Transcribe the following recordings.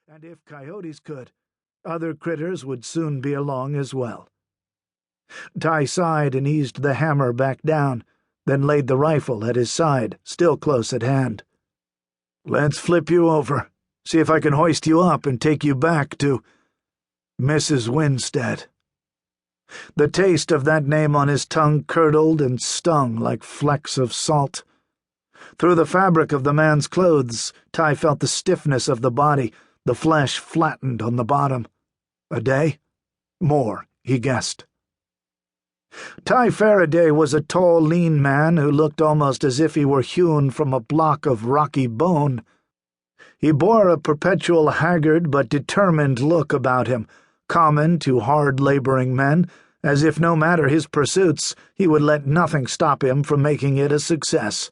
And if coyotes could, other critters would soon be along as well. Ty sighed and eased the hammer back down, then laid the rifle at his side, still close at hand. "Let's flip you over, see if I can hoist you up and take you back to Mrs. Winstead." The taste of that name on his tongue curdled and stung like flecks of salt. Through the fabric of the man's clothes, Ty felt the stiffness of the body, the flesh flattened on the bottom. A day? More, he guessed. Ty Farraday was a tall, lean man who looked almost as if he were hewn from a block of rocky bone. He bore a perpetual haggard but determined look about him, common to hard-laboring men, as if no matter his pursuits, he would let nothing stop him from making it a success.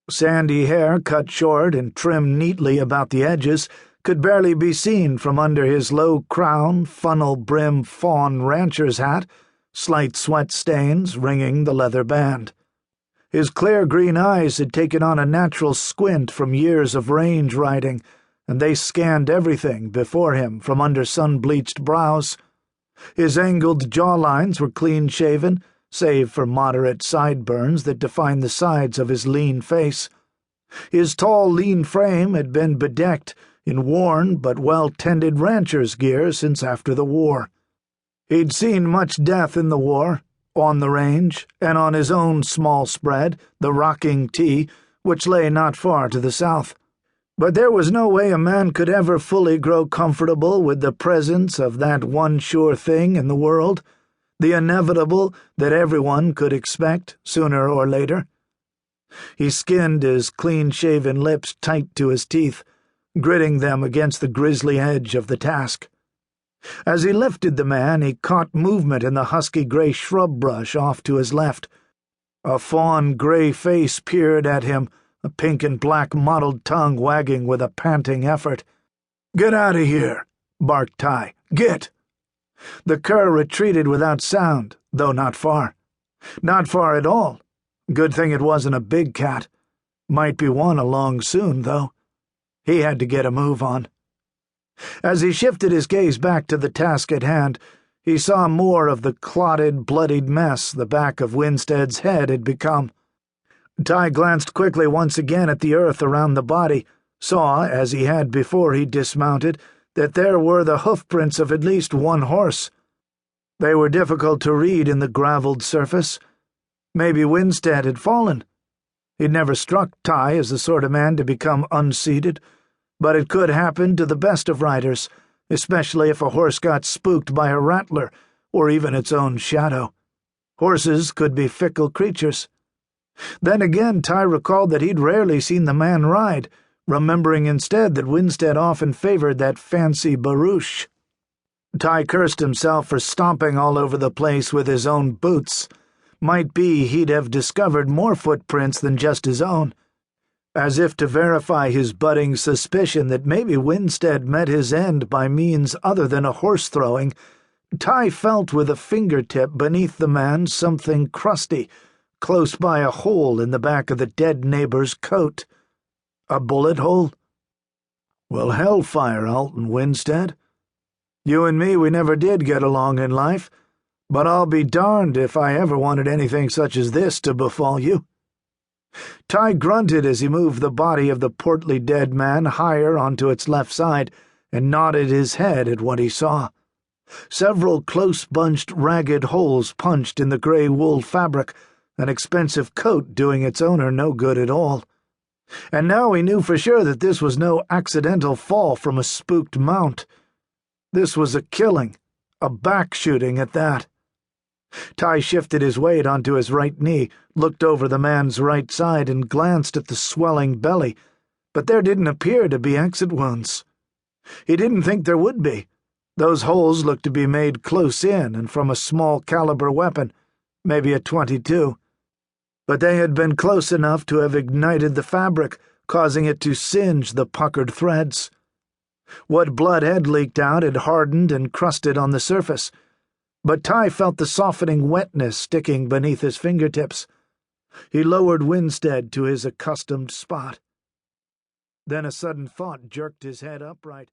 Sandy hair, cut short and trimmed neatly about the edges, could barely be seen from under his low-crown, funnel-brim fawn rancher's hat, slight sweat stains ringing the leather band. His clear green eyes had taken on a natural squint from years of range riding, and they scanned everything before him from under sun-bleached brows. His angled jawlines were clean-shaven, save for moderate sideburns that defined the sides of his lean face. His tall, lean frame had been bedecked in worn but well-tended rancher's gear since after the war. He'd seen much death in the war, on the range, and on his own small spread, the Rocking T, which lay not far to the south. But there was no way a man could ever fully grow comfortable with the presence of that one sure thing in the world, the inevitable that everyone could expect sooner or later. He skinned his clean-shaven lips tight to his teeth, gritting them against the grisly edge of the task. As he lifted the man, he caught movement in the husky-gray shrub brush off to his left. A fawn-gray face peered at him, a pink and black mottled tongue wagging with a panting effort. "Get out of here," barked Ty. "Get!" The cur retreated without sound, though not far. Not far at all. Good thing it wasn't a big cat. Might be one along soon, though. He had to get a move on. As he shifted his gaze back to the task at hand, he saw more of the clotted, bloodied mess the back of Winstead's head had become. Ty glanced quickly once again at the earth around the body, saw, as he had before he dismounted, that there were the hoofprints of at least one horse. They were difficult to read in the gravelled surface. Maybe Winstead had fallen. He'd never struck Ty as the sort of man to become unseated, but it could happen to the best of riders, especially if a horse got spooked by a rattler, or even its own shadow. Horses could be fickle creatures. Then again, Ty recalled that he'd rarely seen the man ride, remembering instead that Winstead often favored that fancy barouche. Ty cursed himself for stomping all over the place with his own boots. Might be he'd have discovered more footprints than just his own. As if to verify his budding suspicion that maybe Winstead met his end by means other than a horse-throwing, Ty felt with a fingertip beneath the man something crusty, close by a hole in the back of the dead neighbor's coat. A bullet hole? Well, hellfire, Alton Winstead. You and me, we never did get along in life, but I'll be darned if I ever wanted anything such as this to befall you. Ty grunted as he moved the body of the portly dead man higher onto its left side and nodded his head at what he saw. Several close-bunched, ragged holes punched in the gray wool fabric, an expensive coat doing its owner no good at all. And now he knew for sure that this was no accidental fall from a spooked mount. This was a killing, a back-shooting at that. Ty shifted his weight onto his right knee, looked over the man's right side, and glanced at the swelling belly, but there didn't appear to be exit wounds. He didn't think there would be. Those holes looked to be made close in and from a small-caliber weapon, maybe a .22. But they had been close enough to have ignited the fabric, causing it to singe the puckered threads. What blood had leaked out had hardened and crusted on the surface, but Ty felt the softening wetness sticking beneath his fingertips. He lowered Winstead to his accustomed spot. Then a sudden thought jerked his head upright.